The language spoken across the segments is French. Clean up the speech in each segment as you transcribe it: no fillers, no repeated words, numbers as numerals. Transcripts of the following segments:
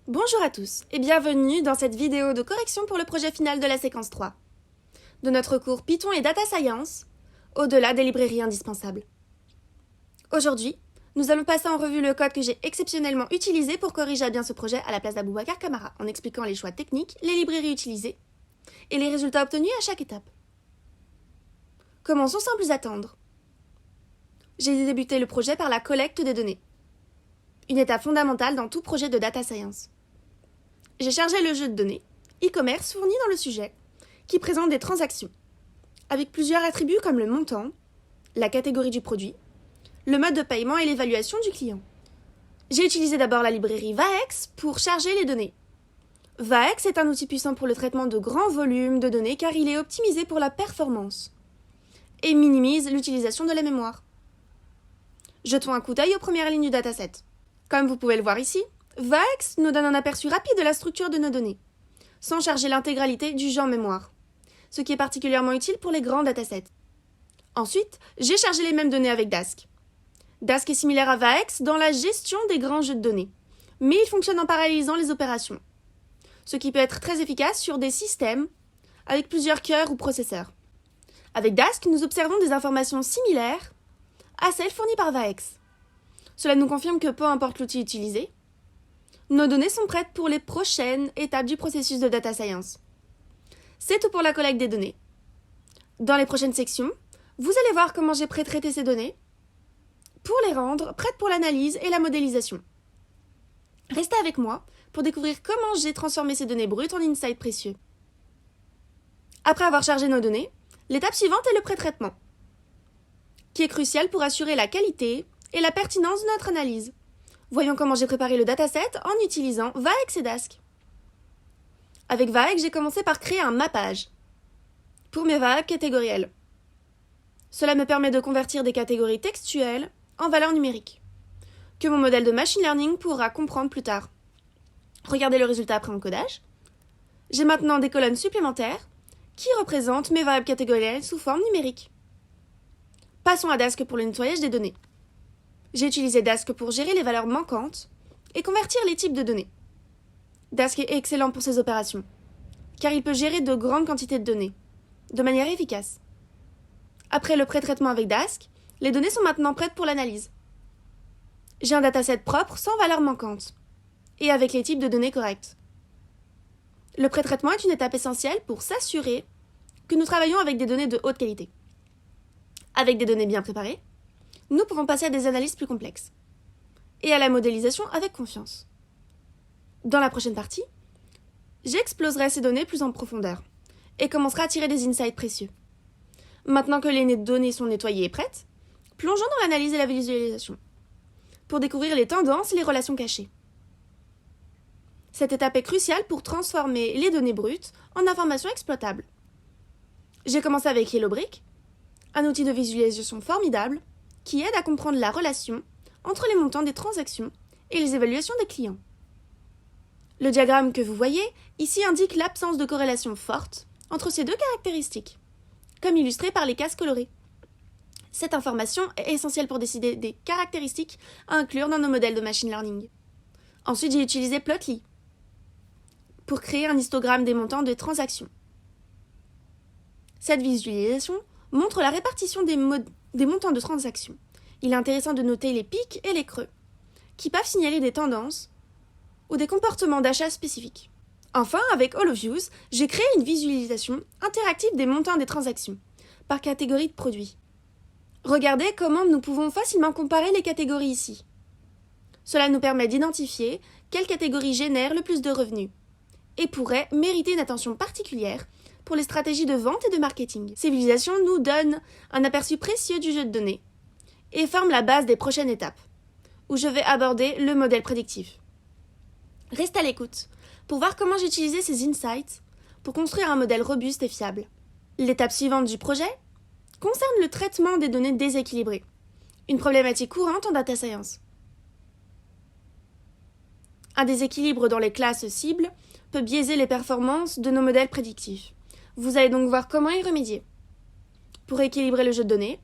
Bonjour à tous et bienvenue dans cette vidéo de correction pour le projet final de la séquence 3 de notre cours Python et Data Science, au-delà des librairies indispensables. Aujourd'hui, nous allons passer en revue le code que j'ai exceptionnellement utilisé pour corriger à bien ce projet à la place d'Aboubacar Camara, en expliquant les choix techniques, les librairies utilisées et les résultats obtenus à chaque étape. Commençons sans plus attendre. J'ai débuté le projet par la collecte des données, une étape fondamentale dans tout projet de Data Science. J'ai chargé le jeu de données, e-commerce fourni dans le sujet, qui présente des transactions, avec plusieurs attributs comme le montant, la catégorie du produit, le mode de paiement et l'évaluation du client. J'ai utilisé d'abord la librairie Vaex pour charger les données. Vaex est un outil puissant pour le traitement de grands volumes de données car il est optimisé pour la performance et minimise l'utilisation de la mémoire. Jetons un coup d'œil aux premières lignes du dataset. Comme vous pouvez le voir ici, Vaex nous donne un aperçu rapide de la structure de nos données, sans charger l'intégralité du genre mémoire, ce qui est particulièrement utile pour les grands datasets. Ensuite, j'ai chargé les mêmes données avec Dask. Dask est similaire à Vaex dans la gestion des grands jeux de données, mais il fonctionne en parallélisant les opérations, ce qui peut être très efficace sur des systèmes avec plusieurs cœurs ou processeurs. Avec Dask, nous observons des informations similaires à celles fournies par Vaex. Cela nous confirme que peu importe l'outil utilisé, nos données sont prêtes pour les prochaines étapes du processus de data science. C'est tout pour la collecte des données. Dans les prochaines sections, vous allez voir comment j'ai pré-traité ces données pour les rendre prêtes pour l'analyse et la modélisation. Restez avec moi pour découvrir comment j'ai transformé ces données brutes en insights précieux. Après avoir chargé nos données, l'étape suivante est le pré-traitement, qui est crucial pour assurer la qualité et la pertinence de notre analyse. Voyons comment j'ai préparé le dataset en utilisant Vaex et Dask. Avec Vaex, j'ai commencé par créer un mappage pour mes variables catégorielles. Cela me permet de convertir des catégories textuelles en valeurs numériques, que mon modèle de machine learning pourra comprendre plus tard. Regardez le résultat après encodage. J'ai maintenant des colonnes supplémentaires qui représentent mes variables catégorielles sous forme numérique. Passons à Dask pour le nettoyage des données. J'ai utilisé Dask pour gérer les valeurs manquantes et convertir les types de données. Dask est excellent pour ces opérations, car il peut gérer de grandes quantités de données, de manière efficace. Après le pré-traitement avec Dask, les données sont maintenant prêtes pour l'analyse. J'ai un dataset propre sans valeurs manquantes, et avec les types de données corrects. Le pré-traitement est une étape essentielle pour s'assurer que nous travaillons avec des données de haute qualité. Avec des données bien préparées, nous pouvons passer à des analyses plus complexes et à la modélisation avec confiance. Dans la prochaine partie, j'exploserai ces données plus en profondeur et commencerai à tirer des insights précieux. Maintenant que les données sont nettoyées et prêtes, plongeons dans l'analyse et la visualisation pour découvrir les tendances et les relations cachées. Cette étape est cruciale pour transformer les données brutes en informations exploitables. J'ai commencé avec HelloBrick, un outil de visualisation formidable qui aide à comprendre la relation entre les montants des transactions et les évaluations des clients. Le diagramme que vous voyez ici indique l'absence de corrélation forte entre ces deux caractéristiques, comme illustré par les cases colorées. Cette information est essentielle pour décider des caractéristiques à inclure dans nos modèles de machine learning. Ensuite, j'ai utilisé Plotly pour créer un histogramme des montants des transactions. Cette visualisation montre la répartition des montants de transactions. Il est intéressant de noter les pics et les creux, qui peuvent signaler des tendances ou des comportements d'achat spécifiques. Enfin, avec HoloViews, j'ai créé une visualisation interactive des montants des transactions, par catégorie de produits. Regardez comment nous pouvons facilement comparer les catégories ici. Cela nous permet d'identifier quelle catégorie génère le plus de revenus et pourrait mériter une attention particulière pour les stratégies de vente et de marketing. Ces visualisations nous donnent un aperçu précieux du jeu de données et forment la base des prochaines étapes, où je vais aborder le modèle prédictif. Reste à l'écoute pour voir comment j'ai utilisé ces insights pour construire un modèle robuste et fiable. L'étape suivante du projet concerne le traitement des données déséquilibrées, une problématique courante en data science. Un déséquilibre dans les classes cibles peut biaiser les performances de nos modèles prédictifs. Vous allez donc voir comment y remédier. Pour équilibrer le jeu de données,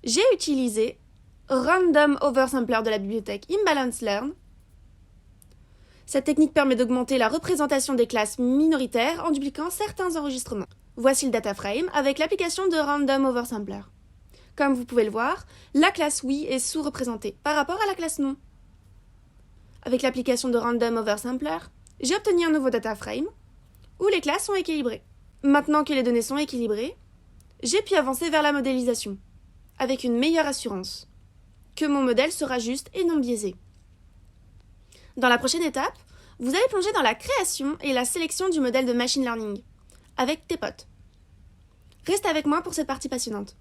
j'ai utilisé Random Oversampler de la bibliothèque ImbalanceLearn. Cette technique permet d'augmenter la représentation des classes minoritaires en dupliquant certains enregistrements. Voici le data frame avec l'application de Random Oversampler. Comme vous pouvez le voir, la classe oui est sous-représentée par rapport à la classe non. Avec l'application de Random Oversampler, j'ai obtenu un nouveau data frame où les classes sont équilibrées. Maintenant que les données sont équilibrées, j'ai pu avancer vers la modélisation, avec une meilleure assurance que mon modèle sera juste et non biaisé. Dans la prochaine étape, vous allez plonger dans la création et la sélection du modèle de machine learning, avec TPOT. Reste avec moi pour cette partie passionnante.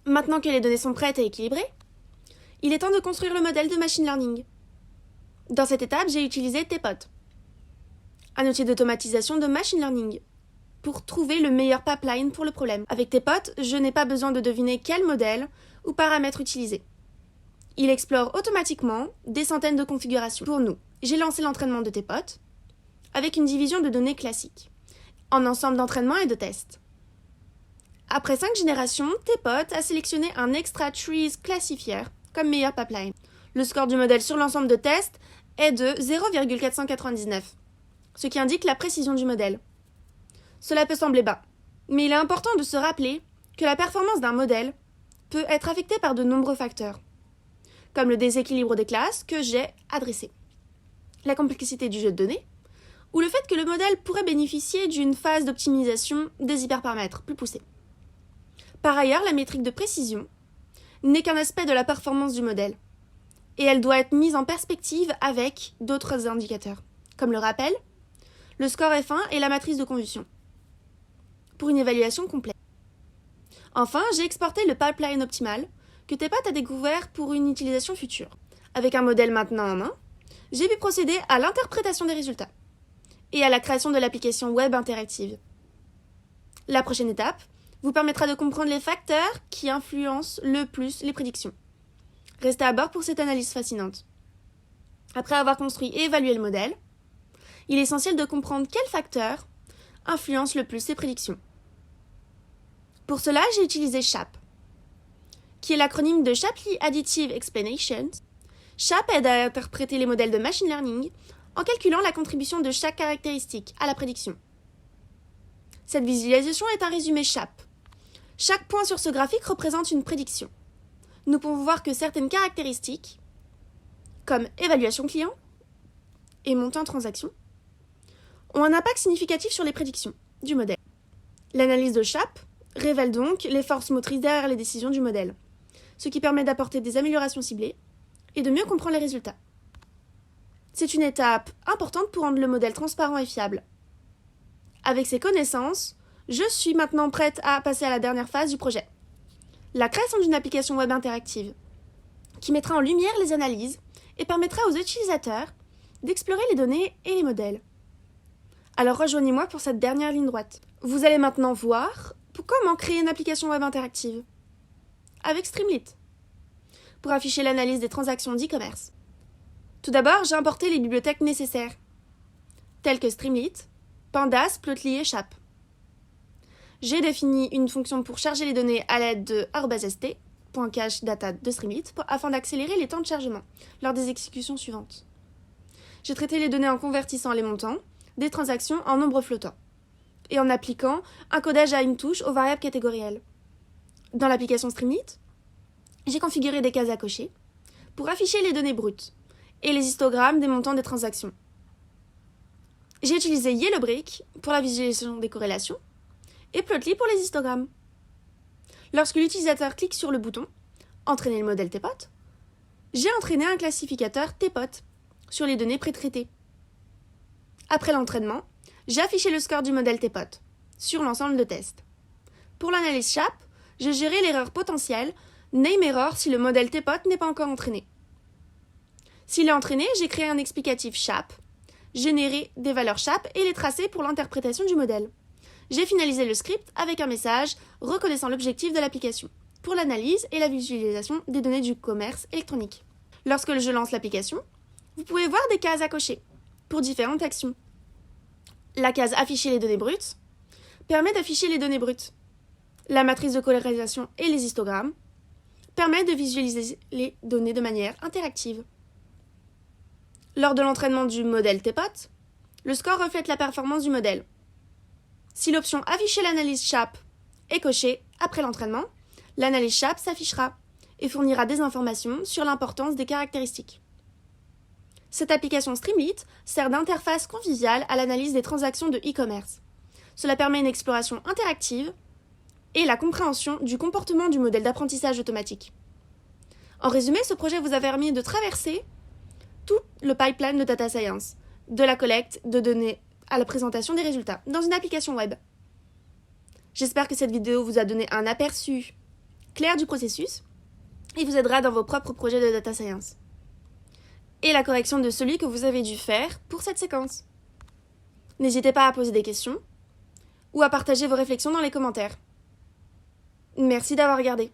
Maintenant que les données sont prêtes et équilibrées, il est temps de construire le modèle de machine learning. Dans cette étape, j'ai utilisé TPOT, un outil d'automatisation de machine learning, pour trouver le meilleur pipeline pour le problème. Avec TPOT, je n'ai pas besoin de deviner quel modèle ou paramètres utiliser. Il explore automatiquement des centaines de configurations. Pour nous, j'ai lancé l'entraînement de TPOT avec une division de données classique, en ensemble d'entraînement et de tests. Après 5 générations, TPOT a sélectionné un Extra Trees Classifier comme meilleur pipeline. Le score du modèle sur l'ensemble de tests est de 0,499, ce qui indique la précision du modèle. Cela peut sembler bas, mais il est important de se rappeler que la performance d'un modèle peut être affectée par de nombreux facteurs, comme le déséquilibre des classes que j'ai adressé, la complexité du jeu de données, ou le fait que le modèle pourrait bénéficier d'une phase d'optimisation des hyperparamètres plus poussée. Par ailleurs, la métrique de précision n'est qu'un aspect de la performance du modèle, et elle doit être mise en perspective avec d'autres indicateurs, comme le rappel, le score F1 et la matrice de convolution, pour une évaluation complète. Enfin, j'ai exporté le pipeline optimal que TPOT a découvert pour une utilisation future. Avec un modèle maintenant en main, j'ai pu procéder à l'interprétation des résultats et à la création de l'application web interactive. La prochaine étape vous permettra de comprendre les facteurs qui influencent le plus les prédictions. Restez à bord pour cette analyse fascinante. Après avoir construit et évalué le modèle, il est essentiel de comprendre quels facteurs influencent le plus ces prédictions. Pour cela, j'ai utilisé SHAP, qui est l'acronyme de Shapley Additive Explanations. SHAP aide à interpréter les modèles de machine learning en calculant la contribution de chaque caractéristique à la prédiction. Cette visualisation est un résumé SHAP. Chaque point sur ce graphique représente une prédiction. Nous pouvons voir que certaines caractéristiques, comme évaluation client et montant transaction, ont un impact significatif sur les prédictions du modèle. L'analyse de SHAP révèle donc les forces motrices derrière les décisions du modèle, ce qui permet d'apporter des améliorations ciblées et de mieux comprendre les résultats. C'est une étape importante pour rendre le modèle transparent et fiable. Avec ces connaissances, je suis maintenant prête à passer à la dernière phase du projet, la création d'une application web interactive, qui mettra en lumière les analyses et permettra aux utilisateurs d'explorer les données et les modèles. Alors rejoignez-moi pour cette dernière ligne droite. Vous allez maintenant voir comment créer une application web interactive avec Streamlit pour afficher l'analyse des transactions d'e-commerce. Tout d'abord, j'ai importé les bibliothèques nécessaires, telles que Streamlit, Pandas, Plotly et SHAP. J'ai défini une fonction pour charger les données à l'aide de @st, .cache data de Streamlit, afin d'accélérer les temps de chargement lors des exécutions suivantes. J'ai traité les données en convertissant les montants des transactions en nombres flottants et en appliquant un codage à une touche aux variables catégorielles. Dans l'application Streamlit, j'ai configuré des cases à cocher pour afficher les données brutes et les histogrammes des montants des transactions. J'ai utilisé Yellowbrick pour la visualisation des corrélations et Plotly pour les histogrammes. Lorsque l'utilisateur clique sur le bouton « Entraîner le modèle TPOT », j'ai entraîné un classificateur TPOT sur les données pré-traitées. Après l'entraînement, j'ai affiché le score du modèle TPOT sur l'ensemble de tests. Pour l'analyse SHAP, j'ai géré l'erreur potentielle name error si le modèle TPOT n'est pas encore entraîné. S'il est entraîné, j'ai créé un explicatif SHAP, généré des valeurs SHAP et les tracés pour l'interprétation du modèle. J'ai finalisé le script avec un message reconnaissant l'objectif de l'application pour l'analyse et la visualisation des données du commerce électronique. Lorsque je lance l'application, vous pouvez voir des cases à cocher pour différentes actions. La case Afficher les données brutes permet d'afficher les données brutes. La matrice de colorisation et les histogrammes permettent de visualiser les données de manière interactive. Lors de l'entraînement du modèle TPOT, le score reflète la performance du modèle. Si l'option Afficher l'analyse SHAP est cochée après l'entraînement, l'analyse SHAP s'affichera et fournira des informations sur l'importance des caractéristiques. Cette application Streamlit sert d'interface conviviale à l'analyse des transactions de e-commerce. Cela permet une exploration interactive et la compréhension du comportement du modèle d'apprentissage automatique. En résumé, ce projet vous a permis de traverser tout le pipeline de data science, de la collecte de données à la présentation des résultats, dans une application web. J'espère que cette vidéo vous a donné un aperçu clair du processus et vous aidera dans vos propres projets de data science. Et la correction de celui que vous avez dû faire pour cette séquence. N'hésitez pas à poser des questions ou à partager vos réflexions dans les commentaires. Merci d'avoir regardé.